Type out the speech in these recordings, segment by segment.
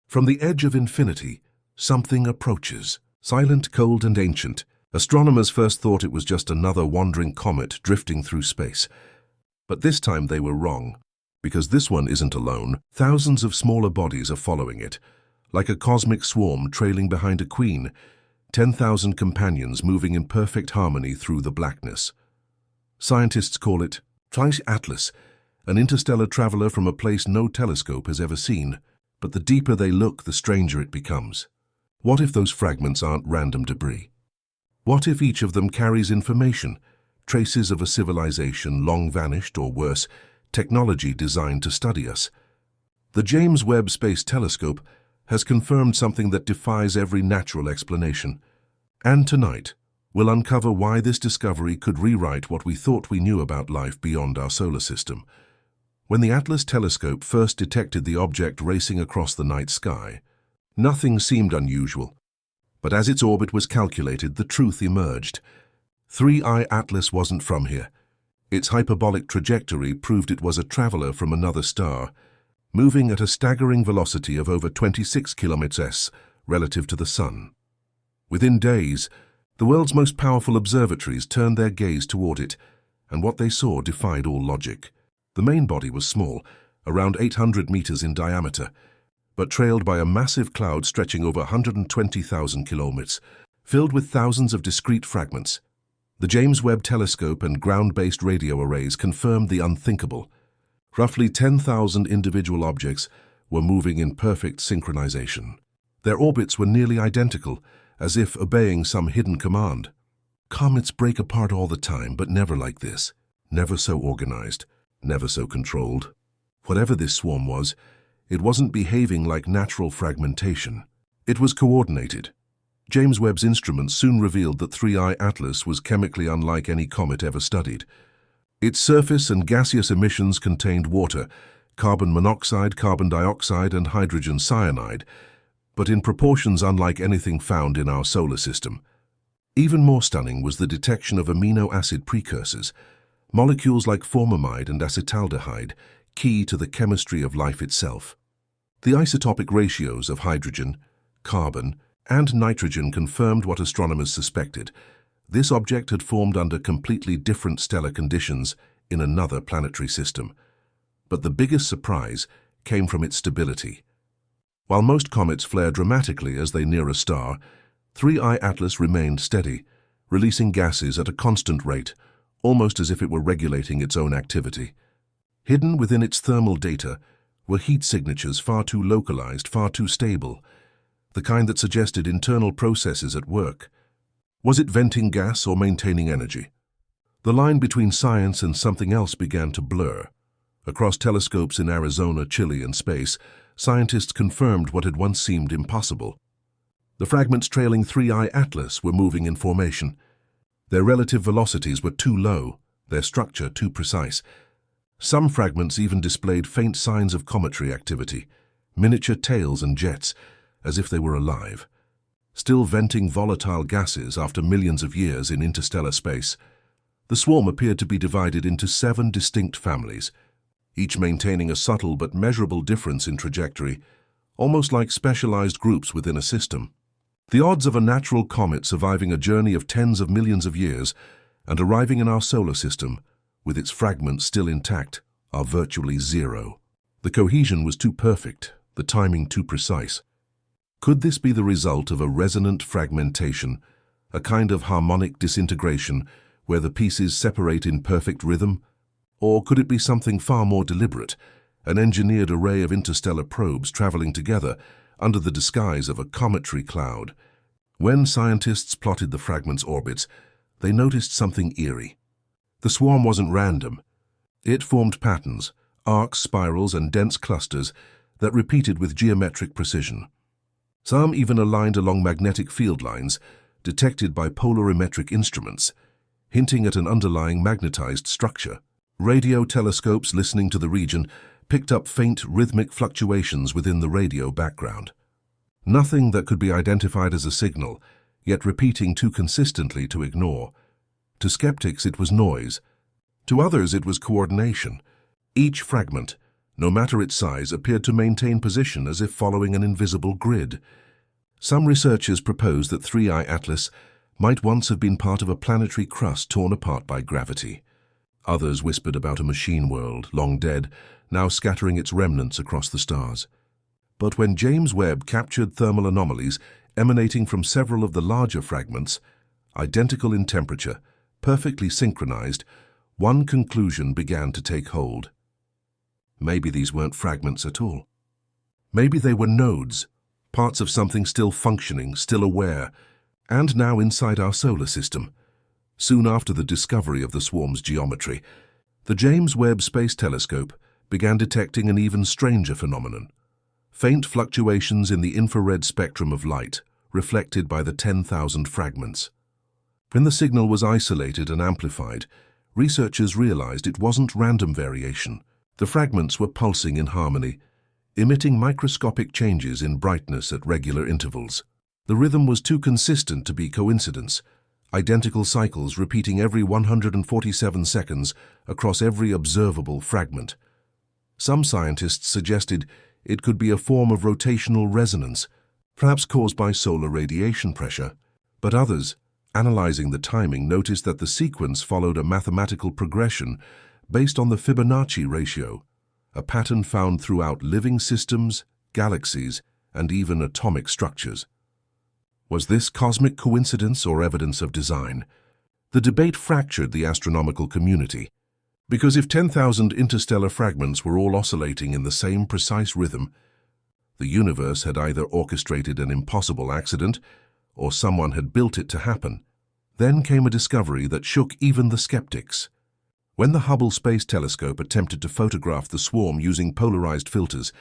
From the edge of infinity, something approaches. Silent, cold, and ancient, astronomers first thought it was just another wandering comet drifting through space. But this time they were wrong, because this one isn't alone. Thousands of smaller bodies are following it, like a cosmic swarm trailing behind a queen, 10,000 companions moving in perfect harmony through the blackness. Scientists call it Atlas, an interstellar traveler from a place no telescope has ever seen. But the deeper they look, the stranger it becomes. What if those fragments aren't random debris? What if each of them carries information, traces of a civilization long vanished, or worse, technology designed to study us? The James Webb Space Telescope has confirmed something that defies every natural explanation. And tonight, we'll uncover why this discovery could rewrite what we thought we knew about life beyond our solar system. When the Atlas telescope first detected the object racing across the night sky, nothing seemed unusual. But as its orbit was calculated, the truth emerged. 3I Atlas wasn't from here. Its hyperbolic trajectory proved it was a traveler from another star, moving at a staggering velocity of over 26 km/s relative to the Sun. Within days, the world's most powerful observatories turned their gaze toward it, and what they saw defied all logic. The main body was small, around 800 meters in diameter, but trailed by a massive cloud stretching over 120,000 kilometers, filled with thousands of discrete fragments. The James Webb Telescope and ground-based radio arrays confirmed the unthinkable. Roughly 10,000 individual objects were moving in perfect synchronization. Their orbits were nearly identical, as if obeying some hidden command. Comets break apart all the time, but never like this. Never so organized, never so controlled. Whatever this swarm was, it wasn't behaving like natural fragmentation. It was coordinated. James Webb's instruments soon revealed that 3I Atlas was chemically unlike any comet ever studied. Its surface and gaseous emissions contained water, carbon monoxide, carbon dioxide, and hydrogen cyanide, but in proportions unlike anything found in our solar system. Even more stunning was the detection of amino acid precursors, molecules like formamide and acetaldehyde, key to the chemistry of life itself. The isotopic ratios of hydrogen, carbon, and nitrogen confirmed what astronomers suspected. This object had formed under completely different stellar conditions in another planetary system. But the biggest surprise came from its stability. While most comets flare dramatically as they near a star, 3I Atlas remained steady, releasing gases at a constant rate, almost as if it were regulating its own activity. Hidden within its thermal data were heat signatures far too localized, far too stable, the kind that suggested internal processes at work. Was it venting gas or maintaining energy? The line between science and something else began to blur. Across telescopes in Arizona, Chile, and space, scientists confirmed what had once seemed impossible. The fragments trailing 3I Atlas were moving in formation. Their relative velocities were too low, their structure too precise. Some fragments even displayed faint signs of cometary activity, miniature tails and jets, as if they were alive, still venting volatile gases after millions of years in interstellar space. The swarm appeared to be divided into 7 distinct families, each maintaining a subtle but measurable difference in trajectory, almost like specialized groups within a system. The odds of a natural comet surviving a journey of tens of millions of years and arriving in our solar system, with its fragments still intact, are virtually zero. The cohesion was too perfect, the timing too precise. Could this be the result of a resonant fragmentation, a kind of harmonic disintegration where the pieces separate in perfect rhythm? Or could it be something far more deliberate, an engineered array of interstellar probes traveling together under the disguise of a cometary cloud? When scientists plotted the fragments' orbits, they noticed something eerie. The swarm wasn't random. It formed patterns, arcs, spirals, and dense clusters that repeated with geometric precision. Some even aligned along magnetic field lines detected by polarimetric instruments, hinting at an underlying magnetized structure. Radio telescopes listening to the region picked up faint rhythmic fluctuations within the radio background. Nothing that could be identified as a signal, yet repeating too consistently to ignore. To skeptics it was noise. To others it was coordination. Each fragment, no matter its size, appeared to maintain position as if following an invisible grid. Some researchers proposed that 3I Atlas might once have been part of a planetary crust torn apart by gravity. Others whispered about a machine world, long dead, now scattering its remnants across the stars. But when James Webb captured thermal anomalies emanating from several of the larger fragments, identical in temperature, perfectly synchronized, one conclusion began to take hold. Maybe these weren't fragments at all. Maybe they were nodes, parts of something still functioning, still aware, and now inside our solar system. Soon after the discovery of the swarm's geometry, the James Webb Space Telescope began detecting an even stranger phenomenon: faint fluctuations in the infrared spectrum of light, reflected by the 10,000 fragments. When the signal was isolated and amplified, researchers realized it wasn't random variation. The fragments were pulsing in harmony, emitting microscopic changes in brightness at regular intervals. The rhythm was too consistent to be coincidence, identical cycles repeating every 147 seconds across every observable fragment. Some scientists suggested it could be a form of rotational resonance, perhaps caused by solar radiation pressure. But others, analyzing the timing, noticed that the sequence followed a mathematical progression based on the Fibonacci ratio, a pattern found throughout living systems, galaxies, and even atomic structures. Was this cosmic coincidence or evidence of design? The debate fractured the astronomical community, because if 10,000 interstellar fragments were all oscillating in the same precise rhythm, the universe had either orchestrated an impossible accident or someone had built it to happen. Then came a discovery that shook even the skeptics. When the Hubble Space Telescope attempted to photograph the swarm using polarized filters,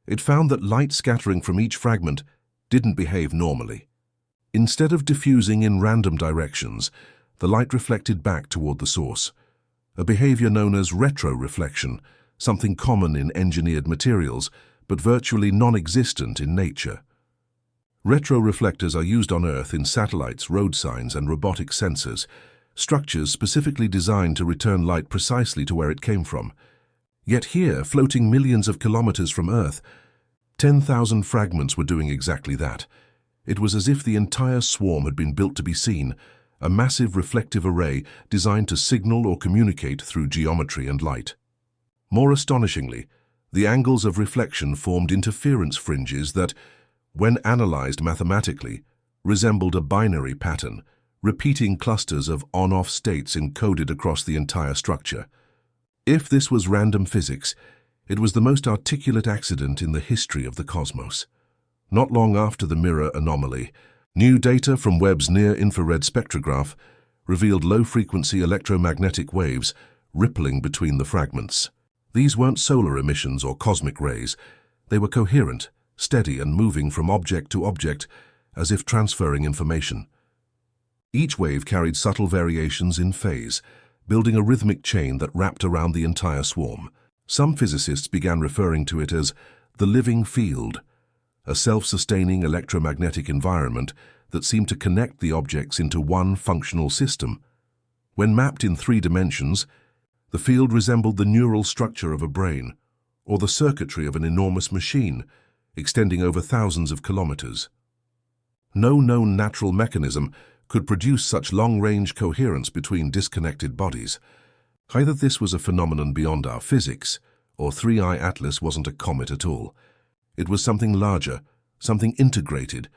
it found that light scattering from each fragment didn't behave normally. Instead of diffusing in random directions, the light reflected back toward the source, a behavior known as retroreflection, something common in engineered materials, but virtually non-existent in nature. Retroreflectors are used on Earth in satellites, road signs, and robotic sensors, structures specifically designed to return light precisely to where it came from. Yet here, floating millions of kilometers from Earth, 10,000 fragments were doing exactly that. It was as if the entire swarm had been built to be seen, a massive reflective array designed to signal or communicate through geometry and light. More astonishingly, the angles of reflection formed interference fringes that, when analyzed mathematically, resembled a binary pattern, repeating clusters of on-off states encoded across the entire structure. If this was random physics, it was the most articulate accident in the history of the cosmos. Not long after the mirror anomaly, new data from Webb's near-infrared spectrograph revealed low-frequency electromagnetic waves rippling between the fragments. These weren't solar emissions or cosmic rays. They were coherent, steady, and moving from object to object as if transferring information. Each wave carried subtle variations in phase, building a rhythmic chain that wrapped around the entire swarm. Some physicists began referring to it as the living field, a self-sustaining electromagnetic environment that seemed to connect the objects into one functional system. When mapped in 3 dimensions, the field resembled the neural structure of a brain, or the circuitry of an enormous machine, extending over thousands of kilometers. No known natural mechanism could produce such long-range coherence between disconnected bodies. Either this was a phenomenon beyond our physics, or 3I Atlas wasn't a comet at all. It was something larger, something integrated,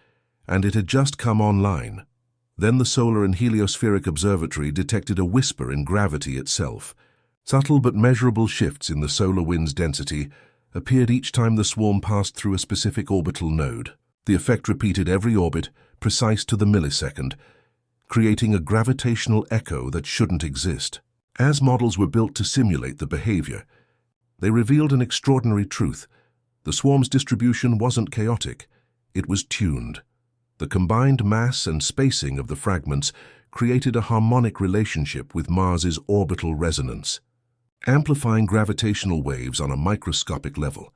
and it had just come online. Then the Solar and Heliospheric Observatory detected a whisper in gravity itself. Subtle but measurable shifts in the solar wind's density appeared each time the swarm passed through a specific orbital node. The effect repeated every orbit, precise to the millisecond, creating a gravitational echo that shouldn't exist. As models were built to simulate the behavior, they revealed an extraordinary truth. The swarm's distribution wasn't chaotic, it was tuned. The combined mass and spacing of the fragments created a harmonic relationship with Mars's orbital resonance, amplifying gravitational waves on a microscopic level.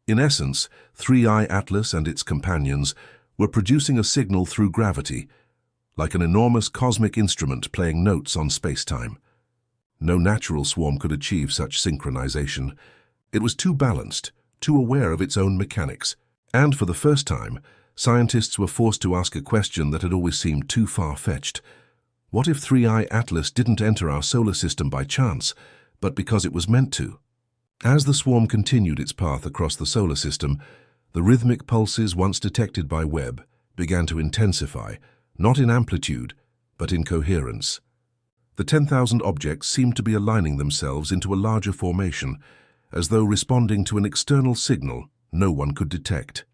In essence, 3I Atlas and its companions were producing a signal through gravity, like an enormous cosmic instrument playing notes on space-time. No natural swarm could achieve such synchronization, It was too balanced, too aware of its own mechanics. And for the first time, scientists were forced to ask a question that had always seemed too far-fetched. What if 3I Atlas didn't enter our solar system by chance, but because it was meant to? As the swarm continued its path across the solar system, the rhythmic pulses once detected by Webb began to intensify, not in amplitude, but in coherence. The 10,000 objects seemed to be aligning themselves into a larger formation, as though responding to an external signal no one could detect.